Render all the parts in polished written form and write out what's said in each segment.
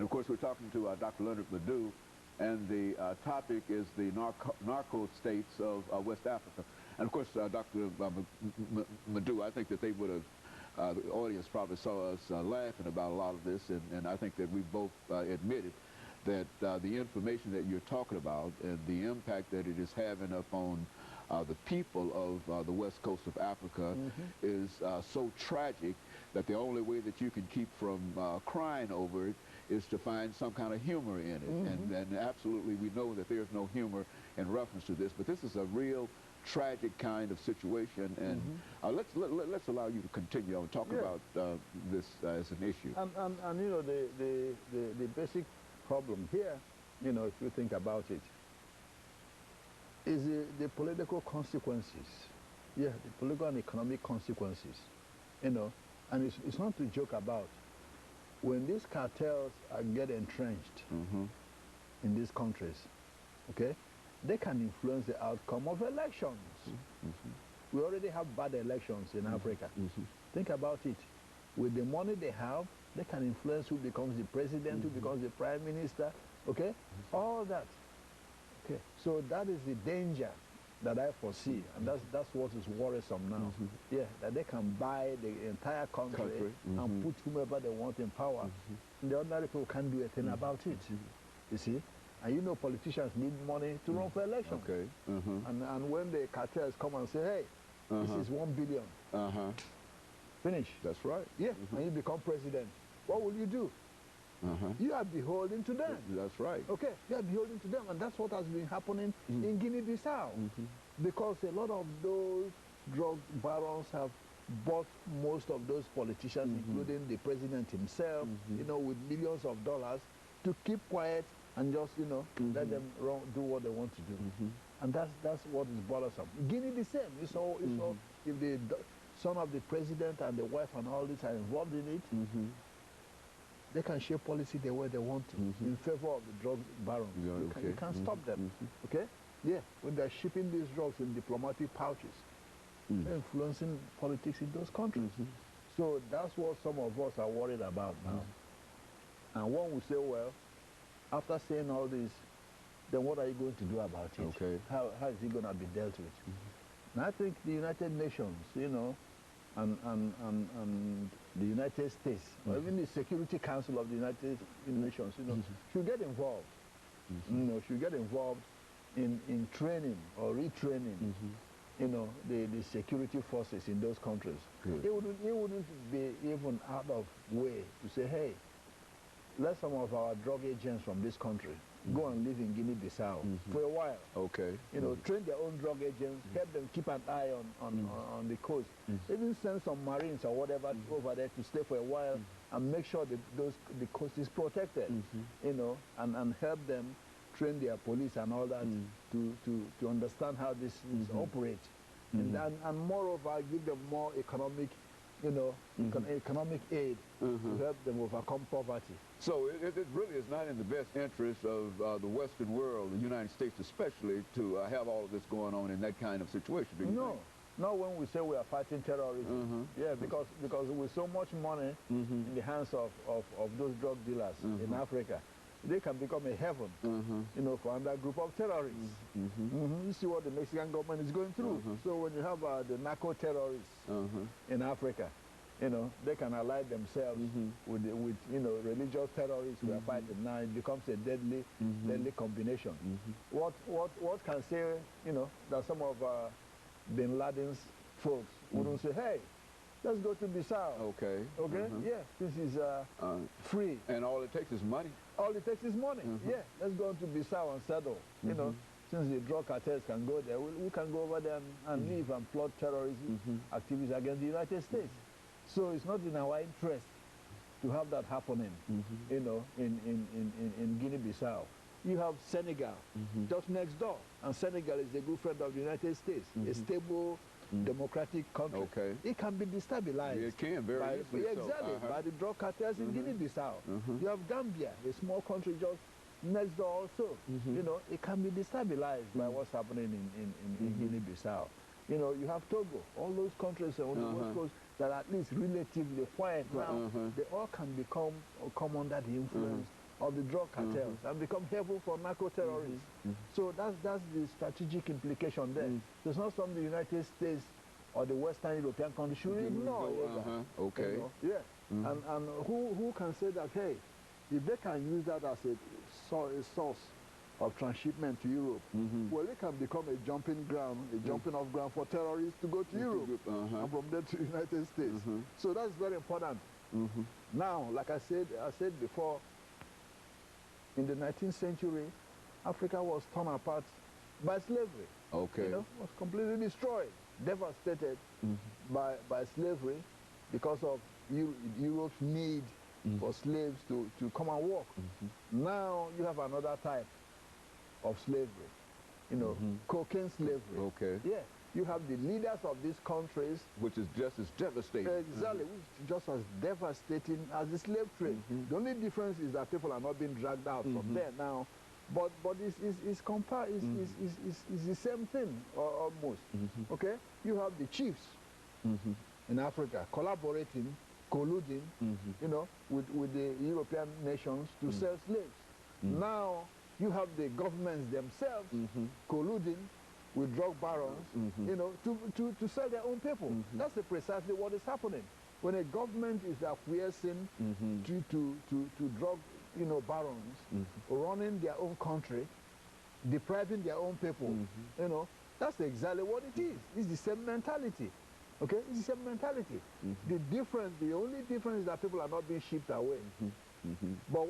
And of course, we're talking to Dr. Leonard Madu, and the topic is the narco states of West Africa. And of course, Dr. Madu, I think that they would have, the audience probably saw us laughing about a lot of this, and I think that we both admitted that the information that you're talking about and the impact that it is having upon the people of the west coast of Africa is so tragic that the only way that you can keep from crying over it is to find some kind of humor in it. And absolutely we know that there's no humor in reference to this, but this is a real tragic kind of situation, and let's allow you to continue on talk about this as an issue. And you know, the basic problem here, you know, if you think about it, is the political consequences. Yeah, the political and economic consequences, you know, and it's not to joke about. When these cartels get entrenched in these countries, okay, they can influence the outcome of elections. We already have bad elections in Africa. Think about it. With the money they have, they can influence who becomes the president, who becomes the prime minister, okay? All that. Okay, so that is the danger that I foresee, and that's what is worrisome now. Yeah, that they can buy the entire country and put whomever they want in power. And the ordinary people can't do a thing about it. You see? And you know politicians need money to run for elections. Okay. And when the cartels come and say, hey, this is 1 billion. Finish. That's right. Yeah, and you become president. What will you do? You are beholden to them. That's right. Okay, you are beholden to them, and that's what has been happening in Guinea-Bissau. Because a lot of those drug barons have bought most of those politicians, including the president himself, you know, with millions of dollars to keep quiet and just, you know, let them do what they want to do. And that's what is bothersome. Guinea the same. You saw if the son of the president and the wife and all this are involved in it, they can shape policy the way they want to in favor of the drug barons. You can't stop them. Okay? Yeah, when they're shipping these drugs in diplomatic pouches, they're influencing politics in those countries. So that's what some of us are worried about now. And one will say, well, after saying all this, then what are you going to do about it? Okay. How is it going to be dealt with? And I think the United Nations, you know, and the United States, or even the Security Council of the United Nations, you know, should get involved. You know, should get involved in training or retraining, you know, the security forces in those countries. It wouldn't be even out of way to say, hey, let some of our drug agents from this country go and live in Guinea-Bissau for a while. Okay. You know, train their own drug agents, help them keep an eye on the coast. Even send some Marines or whatever over there to stay for a while and make sure that the coast is protected, you know, and help them train their police and all that to understand how this is operate. And moreover, give them more economic, you know, economic aid to help them overcome poverty. So it really is not in the best interest of the Western world, the United States especially, to have all of this going on in that kind of situation, do you think? Not when we say we are fighting terrorism. Yeah, because with so much money in the hands of those drug dealers in Africa, they can become a heaven, you know, for another group of terrorists. You see what the Mexican government is going through. So when you have the narco terrorists in Africa, you know, they can ally themselves with you know, religious terrorists we are fighting now. It becomes a deadly combination. What can say, you know, that some of Bin Laden's folks wouldn't say, hey, let's go to Bissau. Okay. Yeah, this is free. And all it takes is money. All it takes is money. Yeah, let's go to Bissau and settle. You know, since the drug cartels can go there, we can go over there and live and plot terrorism activities against the United States. So it's not in our interest to have that happening, you know, in Guinea-Bissau. You have Senegal just next door, and Senegal is a good friend of the United States, a stable, democratic country. It can be destabilized. It can, very easily so. Exactly, by the drug cartels in Guinea-Bissau. You have Gambia, a small country just next door also. You know, it can be destabilized by what's happening in Guinea-Bissau. You know, you have Togo, all those countries on the West Coast that are at least relatively quiet now, they all can come under the influence of the drug cartels and become helpful for narco-terrorists. So that's the strategic implication there. So it's not something the United States or the Western European countries should ignore. Okay. You know? Yeah. And who can say that, hey, if they can use that as a source of transshipment to Europe, well, it can become a jumping ground, a jumping off ground for terrorists to go to Europe and from there to the United States. So that's very important. Now, like I said before, in the 19th century, Africa was torn apart by slavery. Okay. You know, was completely destroyed, devastated by slavery because of Europe's need for slaves to come and work. Now you have another type of slavery, you know, cocaine slavery. Okay. Yeah, you have the leaders of these countries, which is just as devastating. Exactly, which is just as devastating as the slave trade. The only difference is that people are not being dragged out from there now, but it's the same thing almost. Okay, you have the chiefs in Africa collaborating, colluding, you know, with the European nations to sell slaves. Now you have the governments themselves colluding with drug barons, you know, to sell their own people. That's precisely what is happening. When a government is acquiescing to drug, you know, barons running their own country, depriving their own people, you know, that's exactly what it is. It's the same mentality. Okay, it's the same mentality. The only difference is that people are not being shipped away. But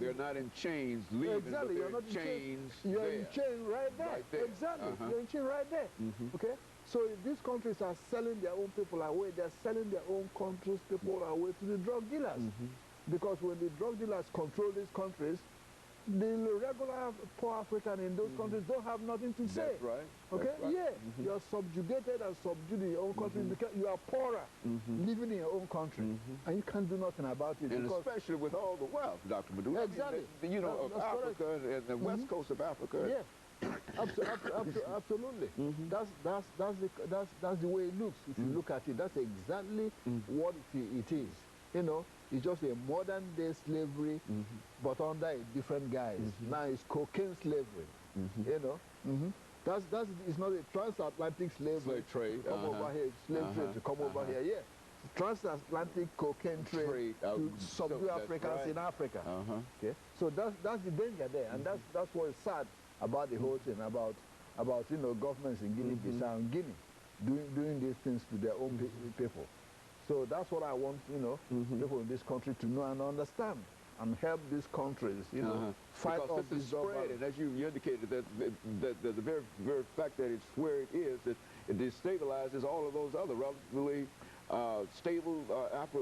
they're not in chains leaving, exactly, you're not in chains. You're in chain right there. Right there. Exactly, you're in chain right there. Okay, so if these countries are selling their own people away, they're selling their own countries' people away to the drug dealers. Because when the drug dealers control these countries, the regular poor African in those countries don't have nothing to say. That's right. Okay? That's right. Yeah. You are subjugated and subdued in your own country because you are poorer living in your own country. And you can't do nothing about it. And especially with all the wealth, Dr. Madu. Exactly. I mean, you know, of Africa and the west coast of Africa. Yeah. Absolutely. That's the way it looks. If you look at it, that's exactly what it is. You know, it's just a modern day slavery, but under a different guise. Now it's cocaine slavery. You know, it's not a transatlantic slavery. Slave trade. Come over here, slave trade to come over here. Yeah, transatlantic cocaine trade to subdue Africans in Africa. Okay, so that's the danger there, and that's what is sad about the whole thing about you know, governments in Guinea-Bissau and Guinea doing these things to their own people. So that's what I want, you know, people in this country to know and understand, and help these countries, you know, fight off this is spreading, as you indicated, that the very fact that it's where it is, that it destabilizes all of those other relatively stable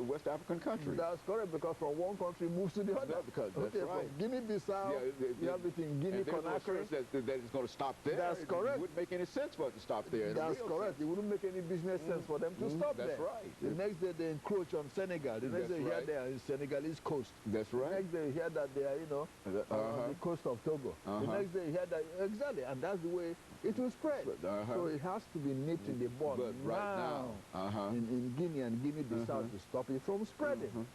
West African countries. That's correct, because from one country moves to the other. That's okay, right. From Guinea-Bissau, you have it in Guinea-Conakry. That it's going to stop there. That's correct. It wouldn't make any sense for it to stop there. That's correct. It wouldn't make any business sense for them to stop there. That's right. The next day they encroach on Senegal. The next day you hear they are in Senegalese coast. That's right. The next day you hear that they are, you know, on the coast of Togo. The next day you hear that, exactly, and that's the way it will spread. So it has to be nipped in the bud right now. In Guinea and Guinea-Bissau to stop it from spreading.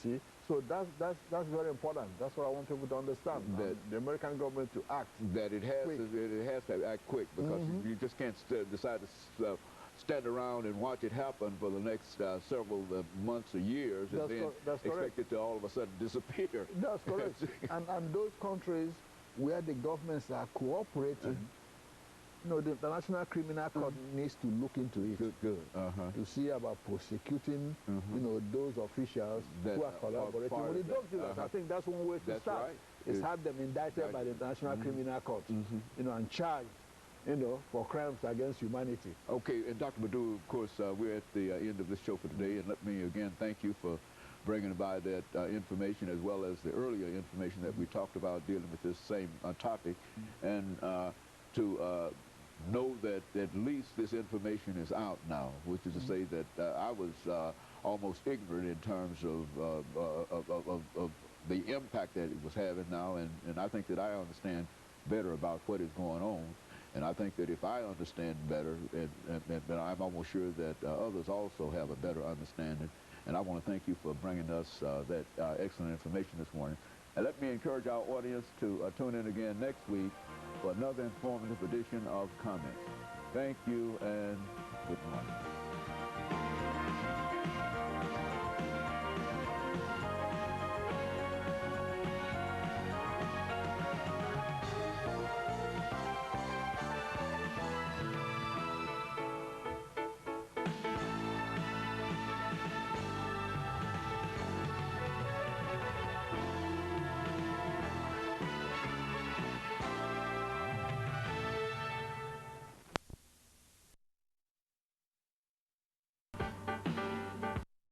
See, so that's very important. That's what I want people to understand. That the American government to act. That it has to act quick, because you just can't decide to stand around and watch it happen for the next several months or years, and then expect it to all of a sudden disappear. That's correct. and those countries where the governments are cooperating, you know, the International Criminal Court needs to look into it. Good. To see about prosecuting, you know, those officials who are collaborating with the drug dealers. I think that's one way to start. Right. Is have them indicted by the International Criminal Court, you know, and charged, you know, for crimes against humanity. Okay, and Dr. Madu, of course, we're at the end of this show for today, and let me again thank you for bringing by that information, as well as the earlier information that we talked about dealing with this same topic, and to know that at least this information is out now, which is to say that I was almost ignorant in terms of the impact that it was having now, and I think that I understand better about what is going on, and I think that if I understand better, and I'm almost sure that others also have a better understanding, and I want to thank you for bringing us that excellent information this morning. And let me encourage our audience to tune in again next week for another informative edition of Comments. Thank you and good morning.